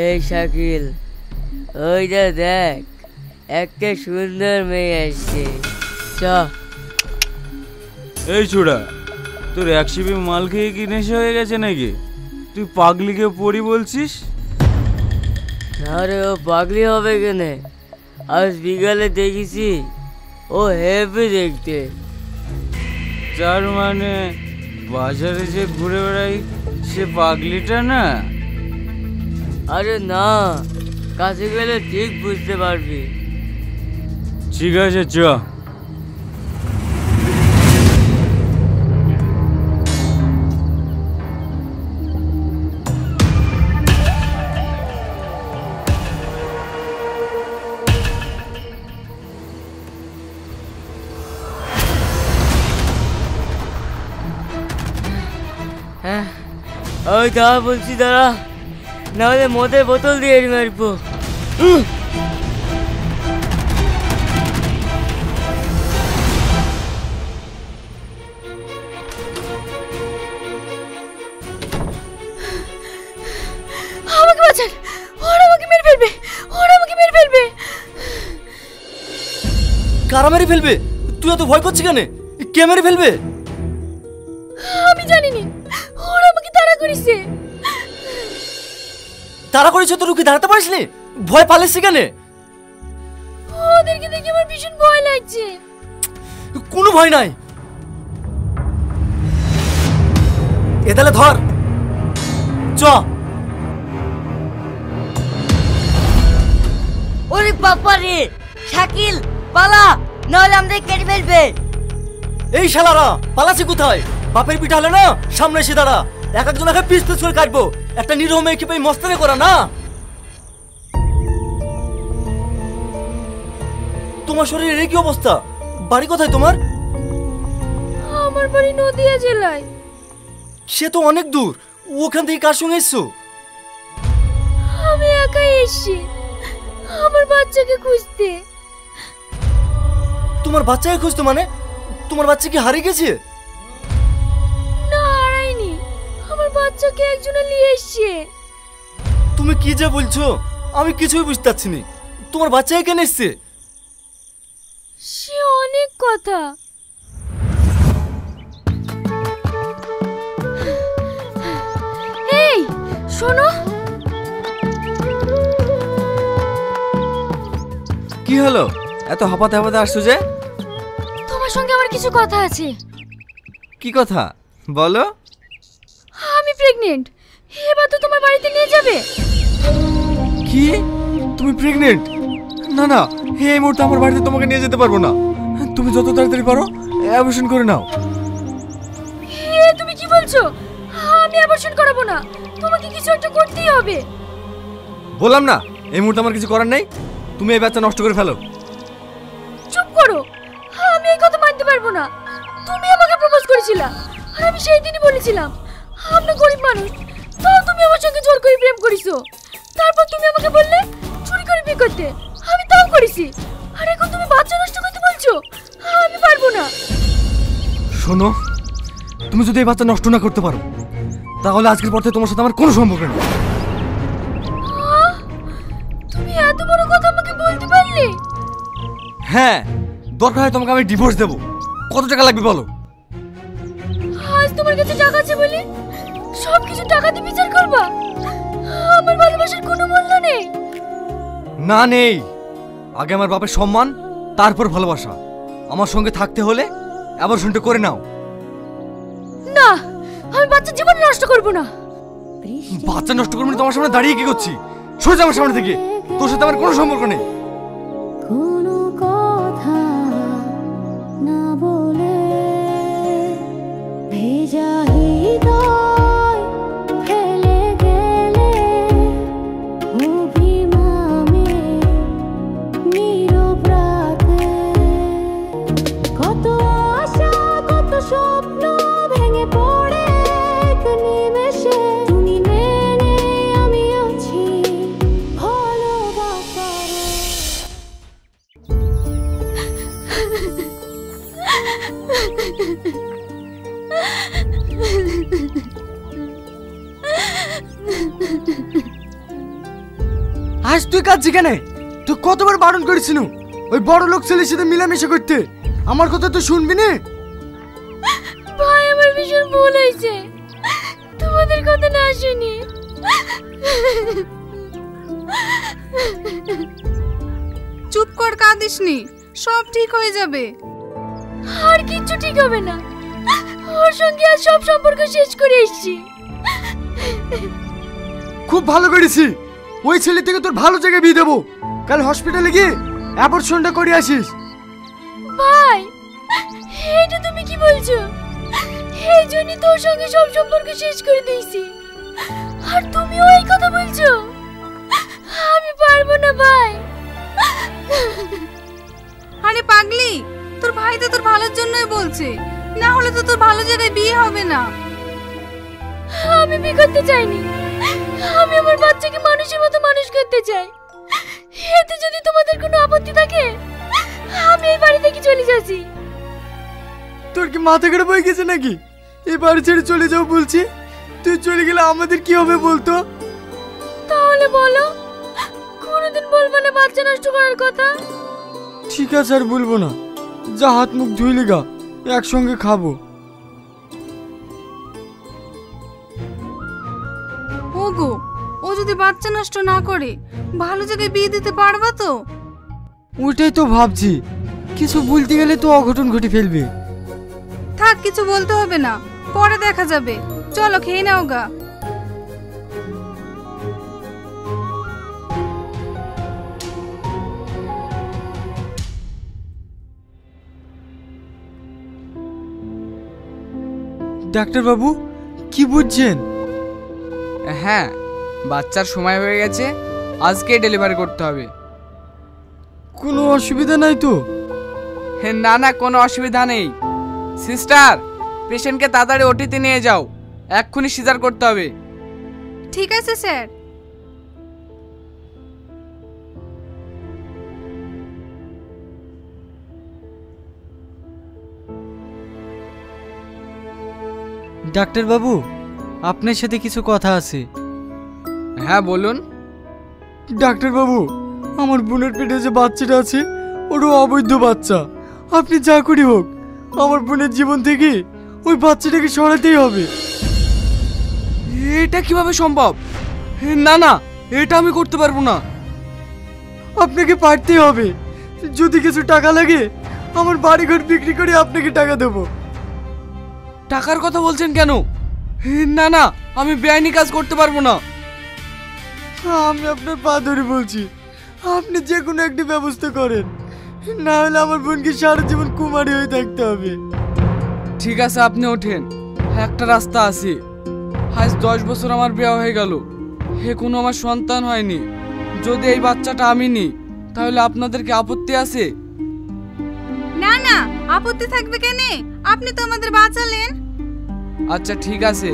এই শাকিল, ওইটা দেখ, একটা সুন্দর মেয়ে আসছে। চ। এই ছোড়া, তোর এক শিপে মাল খেয়ে কি নেশা হয়ে গেছে নাকি? তুই পাগলিকে পড়ি বলছিস? আরে ও পাগলি হবে কেনে? আজ বিকালে দেখেছি, ও হেভি দেখতে। তার মানে বাজারে যে ঘুরে বেড়াই সে পাগলিটা না? আরে না, কাছে গেলে ঠিক বুঝতে পারবি। ঠিক আছে, চ। হ্যাঁ, ওই দাঁড়া বলছি, দাঁড়া, নাহলে মদের বোতল দিয়ে মারবো। আমাকে বাঁচান, ওরা আমাকে মেরে ফেলবে, ওরা আমাকে মেরে ফেলবে। কারা মেরে ফেলবে? তুই এত ভয় করছিস কেন? কে মেরে ফেলবে? আমি জানিনি, ওরা আমাকে তাড়া করেছে। তাড়া করেছে তো রুখে দাঁড়াতে পারিসনি? ভয় পালিয়েছিস কেন? ওদেরকে দেখে আমার ভীষণ ভয় লাগছে। কোনো ভয় নাই, এ তাহলে ধর, চ। ওরে বাবা রে, শাকিল পালা, নাহলে আমাদের কেটে ফেলবে। এই শালারা পালাছি কোথায়? বাপের পিঠা হলে না সামনে এসে দাঁড়া, এক একজনকে পিস পিস করে কাটবো। একটা নিরীহ মেয়েকে পেয়ে মস্তানি করা না। তোমার শরীরের কি অবস্থা? বাড়ি কোথায় তোমার? আমার বাড়ি নদিয়া জেলায়। সে তো অনেক দূর, ওখান থেকে কার সঙ্গে এসছো? আমি একাই এসেছি আমার বাচ্চাকে খুঁজতে। তোমার বাচ্চাকে খুঁজতো মানে? তোমার বাচ্চা কি হারিয়ে গেছে? না, হারায়নি, আমার বাচ্চাকে একজনে নিয়ে এসেছে। তুমি কি যে বলছো, আমি কিছুই বুঝতে পারছি না। তোমার বাচ্চা এখানে এসছে? সে অনেক কথা। এই শোনো। কি হলো, এত হাঁপাতে হাঁপাতে আসছো যে? তোমার সঙ্গে আমার কিছু কথা আছে। কি কথা বলো? আমি প্রেগনেন্ট, এবার তো তোমার বাড়িতে নিয়ে যাবে। কি, তুমি প্রেগনেন্ট? না না, এই মুহূর্তে আমার বাড়িতে তোমাকে নিয়ে যেতে পারবো না। তুমি যত তাড়াতাড়ি পারো অ্যাবর্শন করে নাও। তুমি কি বলছো? আমি অ্যাবর্শন করাবো না, তোমাকে কিছু একটা করতেই হবে। বললাম না, এই মুহূর্তে আমার কিছু করার নেই। তুমি এই বাচ্চা নষ্ট করে ফেলো। চুপ করো, আমি এই কথা মানতে পারবো না। তুমি আমাকে প্রপোজ করেছিলা, আর আমি সেই দিনই বলেছিলাম আমরা গরিব মানুষ, তাও তুমি আমার সঙ্গে জোর করে প্রেম করিছো। তারপর তুমি আমাকে বললে চুরি করে বিয়ে করতে, আমি তাও করেছি। আর এখন তুমি বাচ্চা নষ্ট করতে বলছো? আমি পারবো না। শোনো, তুমি যদি এই বাচ্চা নষ্ট না করতে পারো, তাহলে আজকের পর থেকে তোমার সাথে আমার কোনো সম্পর্ক নেই। তুমি এত বড় কথা আমাকে বলতে পারলে? হ্যাঁ, দরকার হয় তোমাকে আমি ডিভোর্স দেবো। কত টাকা লাগবে বলো? আজ তোমার কাছে টাকা আছে বলে সবকিছু টাকা দিয়ে বিচার করবা? আমার ভালোবাসার কোনো মূল্য নেই। না নেই, আগে আমার বাপের সম্মান, তারপর ভালোবাসা। আমার সঙ্গে থাকতে হলে অ্যাবর্শনটা করে নাও। না, আমি বাচ্চার জীবন নষ্ট করব না। বাচ্চা নষ্ট করবো না, তোমার সামনে দাঁড়িয়ে কি করছি? সরে যা আমার সামনে থেকে, তোর সাথে আমার কোনো সম্পর্ক নেই। কোনো কথা না বলে ভেজা হৃদয় ফেলে গেলে অভিমানে নীরব রাতে কত আশা কত স্বপ্ন ভেঙে পড়ে এক নিমেষে। তুমি মেনে আমি আছি ভালোবাসার। আজ তুই কাঁদছি কেন? তুই কতবার বারণ করেছিস ওই বড় লোক ছেলের সাথে মিলামিশা করতে? আমার কথা তো শুনবি না? ভাই আমার ভীষণ ভুল হয়েছে, তোমাদের কথা না শুনি। চুপ কর, কাঁদিসনি, সব ঠিক হয়ে যাবে। আর কিচ্ছু ঠিক হবে না, ওর সঙ্গে আর সব সম্পর্ক শেষ করে এসেছি। খুব ভালো করেছি। ওই ছেলে থেকে তোর ভালো জায়গায় বিয়ে দেবো। কাল হসপিটালে গিয়ে অ্যাবর্শনটা করে আসিস। ভাই এটা তুমি কি বলছো? এই জন্যই তোর সঙ্গে সব সম্পর্ক শেষ করে দিয়েছি, আর তুমিও এই কথা বলছো? আমি পারবো না ভাই। আরে পাগলি, তোর ভাই তো তোর ভালোর জন্যই বলছে, না হলে তো তোর ভালো জায়গায় বিয়ে হবে না। আমি বিয়ে করতে চাইনি, আমি আমার বাচ্চাকে মানুষের মতো মানুষ করতে চাই। এতে যদি তোমাদের কোনো আপত্তি থাকে আমি এই বাড়ি থেকে চলে যাচ্ছি। তোর কি মাথা খারাপ হয়ে গেছে নাকি? এই বাড়ি ছেড়ে চলে যাও বলছি। তুই চলে গেলে আমাদের কি হবে বলতো? তাহলে বলো, কোনোদিন বলবে না বাচ্চা নষ্ট করার কথা? ঠিক আছে, আর বলবো না। যা হাত মুখ ধুইলি গা, একসঙ্গে খাবো। ওগো, ও যদি বাচ্চা নষ্ট না করে ভালো জায়গায় বিয়ে দিতে পারবা তো? ওইটাই তো ভাবছি, কিছু বলতে গেলে তো অঘটন ঘটে ফেলবে। থাক, কিছু বলতে হবে না, পরে দেখা যাবে। চলো খেয়ে নাও গা। ডাক্তার বাবু, কি বুঝছেন? হ্যাঁ, বাচ্চার সময় হয়ে গেছে, আজকে ডেলিভারি করতে হবে। কোনো অসুবিধা নাই তো? না না, কোনো অসুবিধা নেই। সিস্টার, পেশেন্টকে তাড়াতাড়ি ওটিতে নিয়ে যাও, এক্ষুনি সিজার করতে হবে। ঠিক আছে স্যার। ডাক্তার বাবু, আপনার সাথে কিছু কথা আছে। হ্যাঁ বলুন। ডাক্তার বাবু, আমার বোনের পেটে যে বাচ্চাটা আছে ওরও অবৈধ বাচ্চা। আপনি যা করি হোক আমার বোনের জীবন থেকে ওই বাচ্চাটাকে সরাতেই হবে। এটা কিভাবে সম্ভব? না না, এটা আমি করতে পারবো না। আপনাকে পারতেই হবে। যদি কিছু টাকা লাগে আমার বাড়িঘর বিক্রি করে আপনাকে টাকা দেবো। টাকার কথা বলছেন কেন? না না, আমি বেআইনি কাজ করতে পারবো না। আমি আপনার পা ধরে বলছি, আপনি যে কোনো একটা ব্যবস্থা করেন, না হলে আমার বোনকে সারা জীবন কুমারী হয়ে থাকতে হবে। ঠিক আছে, আপনি ওঠেন, একটা রাস্তা আছে। আজ 10 বছর আমার বিয়ে হয়ে গেল, কোনো আমার সন্তান হয়নি। যদি এই বাচ্চাটা আমি নিই তাহলে আপনাদের কি আপত্তি আছে? না না, আপত্তি থাকবে কেন? আপনি তো আমাদের বাঁচালেন। আচ্ছা ঠিক আছে।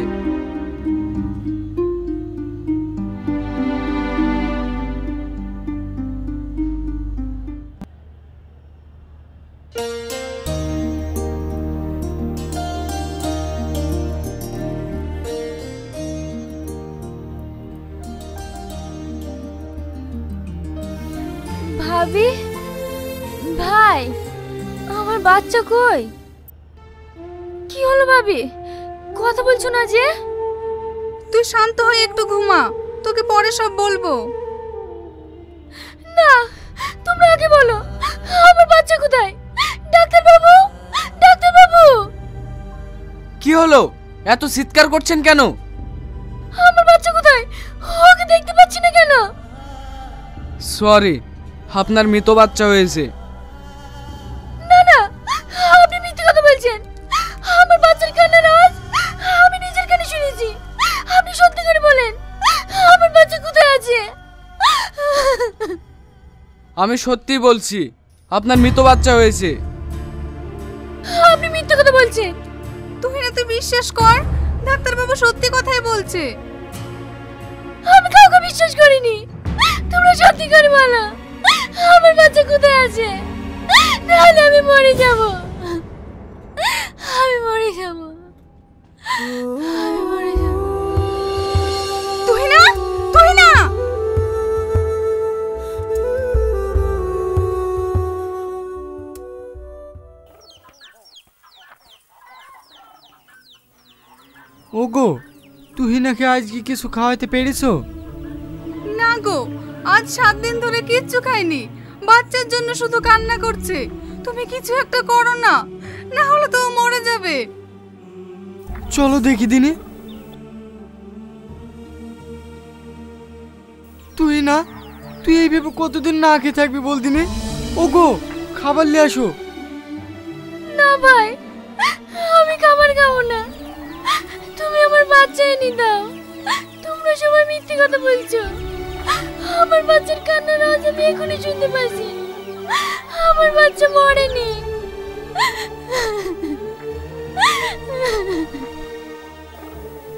ভাবি, ভাই, আমার বাচ্চা কই? কি হলো ভাবি, কথা বলছো না যে? তুই শান্ত হয়ে একটু ঘুমা, তোকে পরে সব বলবো। না, তোমরা আগে বলো, আমার বাচ্চা কোথায়? ডাক্তার বাবু, ডাক্তার বাবু! কি হলো, এত চিৎকার করছেন কেন? আমার বাচ্চা কোথায়? ওকে দেখতে পাচ্ছি না কেন? সরি, আপনার মৃত বাচ্চা হয়েছে। না না, আপনি মিথ্যে কথা বলছেন। আমার বাচ্চার কান্নার আওয়াজ আমি নিজের কানে শুনেছি। আপনি সত্যি করে বলেন, আমার বাচ্চা কোথায় আছে? আমি সত্যি বলছি, আপনার মৃত বাচ্চা হয়েছে। আপনি মিথ্যে কথা বলছেন। তুই না, তুই বিশ্বাস কর, ডাক্তারবাবু সত্যি কথাই বলছে। আমি কাউকে বিশ্বাস করিনি। তোমরা সত্যি করে বলো, আমার বাচ্চা কোথায় আছে? নাহলে আমি মরে যাব। আমি মরে যাব। আমি মরে যাব। তুই না, তুই না। ওগো তুই নাকি আজকে কিছু খাওয়াতে পেরেছো? না গো, আজ 7 দিন ধরে কিচ্ছু খাইনি। বাচ্চার জন্য শুধু কান্না করছে। তুমি কিছু একটা করো না, না হলে তো ও মরে যাবে। চলো দেখি দিনে। তুই না, তুই এইভাবে কতদিন না খেয়ে থাকবি বল দিনে? ওগো খাবার নিয়ে আসো। না ভাই, আমি খাবার খাবো না। তুমি আমার বাচ্চা এনে দাও। তোমরা সবাই মিথ্যে কথা বলছো। আমার বাচ্চার কান্নার আওয়াজ আমি এখনই শুনতে পাচ্ছি। আমার বাচ্চা মরেনি।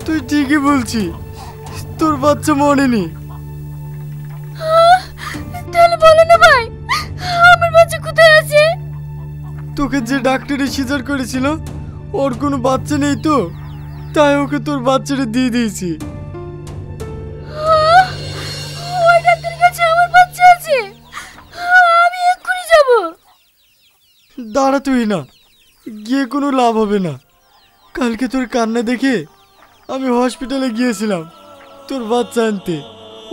তুই ঠিকই বলছিস, তোর বাচ্চা মরেনি। তাহলে বলো না ভাই, আমার বাচ্চা কোথায় আছে? তোকে যে ডাক্তারে সিজার করেছিল ওর কোনো বাচ্চা নেই তো, তাই ওকে তোর বাচ্চাটা দিয়ে দিয়েছি। ওই ডাক্তারের কাছে আমার বাচ্চা আছে। আমি এক্ষুনি যাব। দাঁড়া তুই না, গিয়ে কোনো লাভ হবে না। কালকে তোর কান্না দেখে আমি হসপিটালে গিয়েছিলাম তোর বাচ্চা আনতে।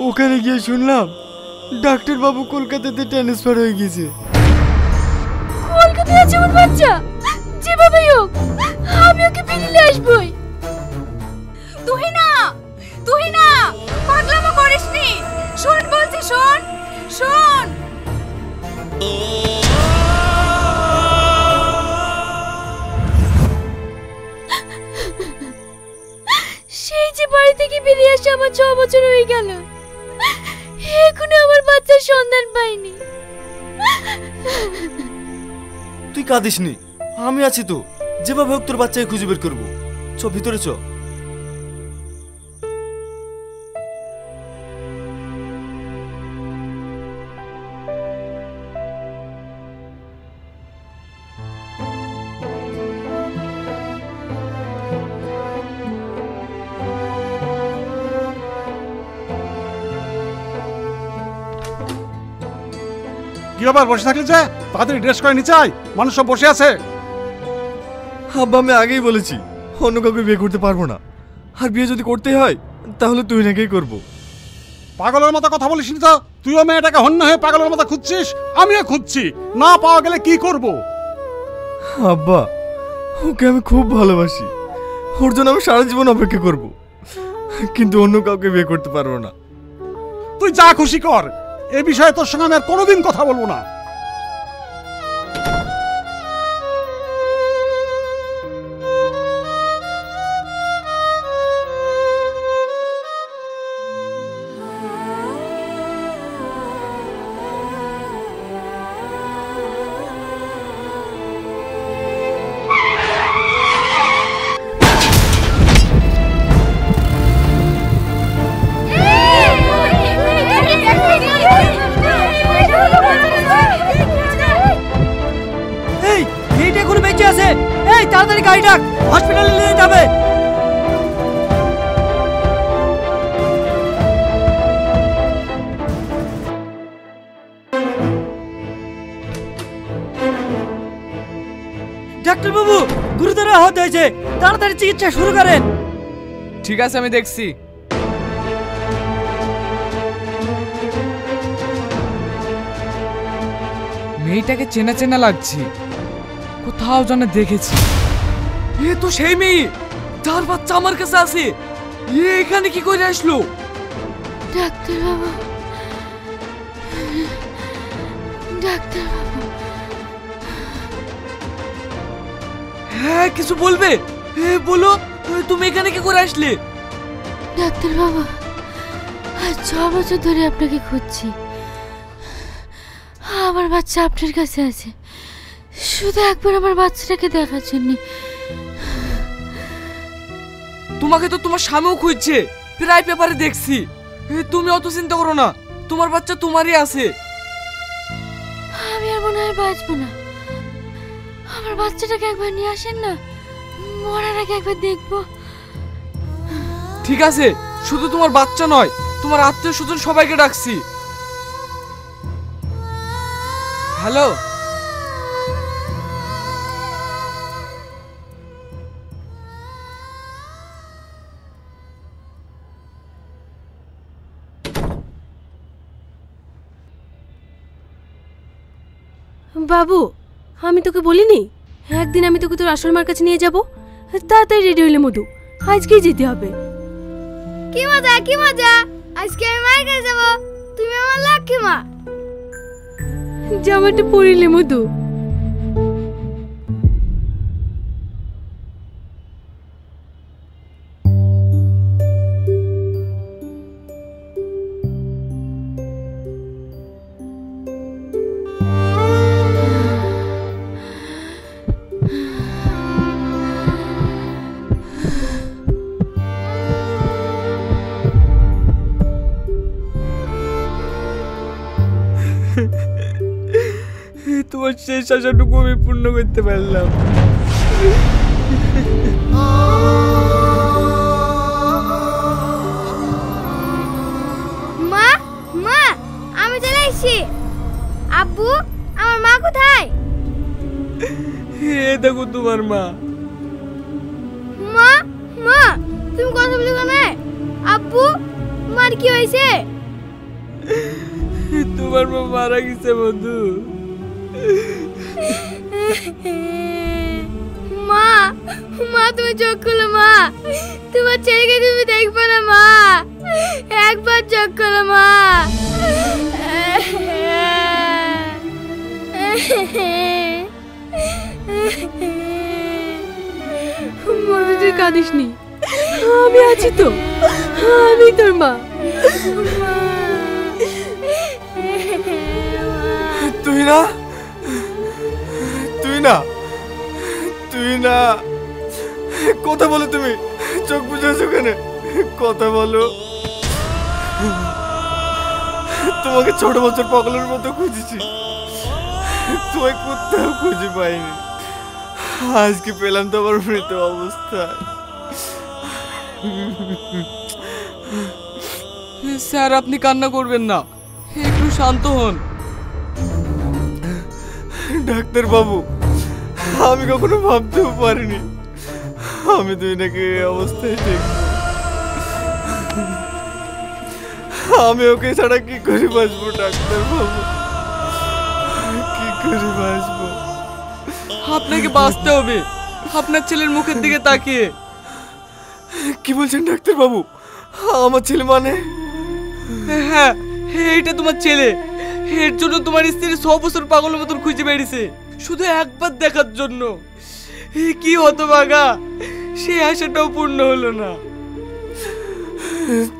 ওখানে গিয়ে শুনলাম ডাক্তার বাবু কলকাতাতে ট্রান্সফার হয়ে গেছে। কলকাতায় আছে আমার বাচ্চা? যেভাবেই হোক আমি ওকে ফিরিয়ে আসবই। তুই না, তুই না, পাগলামো করিসনি। শোন বলছি, শোন শোন। সেই যে বাড়ি থেকে বেরিয়ে আসে আমার 6 বছর হয়ে গেল, এখনো আমার বাচ্চার সন্ধান পাইনি। তুই কাঁদিস নি, আমি আছি তো। যেভাবে হোক তোর বাচ্চাকে খুঁজে বের করবো। চ ভিতরে চ। কি আবার বসে থাকলে যে? তাড়াতাড়ি ড্রেস করে নিচে আয়, মানুষ সব বসে আছে। আব্বা আমি আগেই বলেছি অন্য কাউকে বিয়ে করতে পারবো না। আর বিয়ে যদি করতেই হয় তাহলে তুই নাকেই করবো। পাগলের মতো কথা বলিস তো। তুইও মেয়েটাকে হন্য হয়ে পাগলের মতো খুঁজছিস, আমিও খুঁজছি। না পাওয়া গেলে কি করব? আব্বা ওকে আমি খুব ভালোবাসি, ওর জন্য আমি সারা জীবন অপেক্ষা করব, কিন্তু অন্য কাউকে বিয়ে করতে পারবো না। তুই যা খুশি কর, এ বিষয়ে তোর সঙ্গে আমি আর কোনোদিন কথা বলবো না। এই মেয়েটা এখনো বেঁচে আছে। এই তাড়াতাড়ি গাড়ি ডাক, হসপিটালে নিয়ে যাবে। ডাক্তার বাবু গুরুতর আহত হয়েছে, তাড়াতাড়ি চিকিৎসা শুরু করেন। ঠিক আছে, আমি দেখছি। মেয়েটাকে চেনা চেনা লাগছে, কোথাও যেন দেখেছি। এ তো সেই মেয়ে যার বাচ্চা আমার কাছে আছে। এ এখানে কি করে আসলো? ডাক্তার বাবু, ডাক্তার বাবু। হ্যাঁ কিছু বলবে? বলো, তুমি এখানে কি করে আসলে? ডাক্তার বাবু, আজ 6 বছর ধরে আপনাকে খুঁজছি। আমার বাচ্চা আপনার কাছে আছে, শুধু একবার আমার বাচ্চাটাকে দেখার জন্য। তোমাকে তো তোমার স্বামীও খুঁজছে, প্রায় পেপারে দেখছি। তুমি অত চিন্তা করো না, তোমার বাচ্চা তোমারই আছে। আমি আর মনে হয় বাঁচবো না। আমার বাচ্চাটাকে একবার নিয়ে আসেন না, মরার আগে একবার দেখবো। ঠিক আছে, শুধু তোমার বাচ্চা নয়, তোমার আত্মীয় স্বজন সবাইকে ডাকছি। হ্যালো, বাবু, আমি তোকে বলিনি একদিন আমি তোকে তোর আসল মার কাছে নিয়ে যাব? তাড়াতাড়ি রেডি হইলে মধু, আজকেই যেতে হবে। কি মজা কি মজা, আজকে আমি মায়ের কাছে যাবো। তুমি আমার লক্ষ্মী মা। জামাটা পরিলে মধু। তোমার শেষ আশাটুকু আমি পূর্ণ করতে পারলাম। মা মা, আমি চলে এসেছি। আব্বু, আমার মা কোথায়? এ দেখো তোমার মা। মা মা, তুমি কথা বলো কেন? আব্বু, মার কি হয়েছে? তোমার মা মারা গেছে বন্ধু। মা মা, তুমি চোখ খুলো মা, তোমার ছেলেকে তুমি দেখবে না মা, একবার চোখ খুলো মা। মধু, তুই কাঁদিস নি, আমি আছি তো, আমি তোর মা। তুই না, তুই না, তুই না, কথা বলো। তুমি চোখ বুঝেছো কেন? কথা বলো। তোমাকে ছোট বছর পাগলের মতো খুঁজেছি, তোমায় কোথাও খুঁজে পাইনি। আজকে পেলাম তোমার মৃত অবস্থায়। স্যার, আপনি কান্না করবেন না, একটু শান্ত হন। ডাক্তার বাবু, আমি কখনো ভাবতেও পারিনি আমি তুই নাকি এই অবস্থায় দেখব। আমি ওকে ছাড়া কি করে বাঁচবো ডাক্তার বাবু, কি করে বাঁচবো? আপনাকে বাঁচতে হবে আপনার ছেলের মুখের দিকে তাকিয়ে। কি বলছেন ডাক্তার বাবু? আমার ছেলে মানে? হ্যাঁ, এইটা তোমার ছেলে। এর জন্য তোমার স্ত্রী 100 বছর পাগলের মতন খুঁজে বেরিয়েছে শুধু একবার দেখার জন্য। কি হতভাগা, সে আশাটাও পূর্ণ হলো না।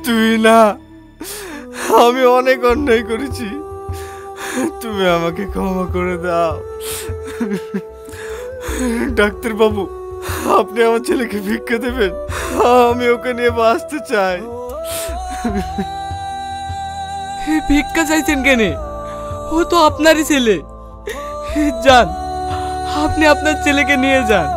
তুই না, আমি অনেক অন্যায় করেছি, তুমি আমাকে ক্ষমা করে দাও। ডাক্তার বাবু, আপনি আমার ছেলেকে ভিক্ষা দেবেন, আমি ওকে নিয়ে বাঁচতে চাই। ভিক্ষা চাইছেন কেন? ও তো আপনারই ছেলে। যান, আপনি আপনার ছেলেকে নিয়ে যান।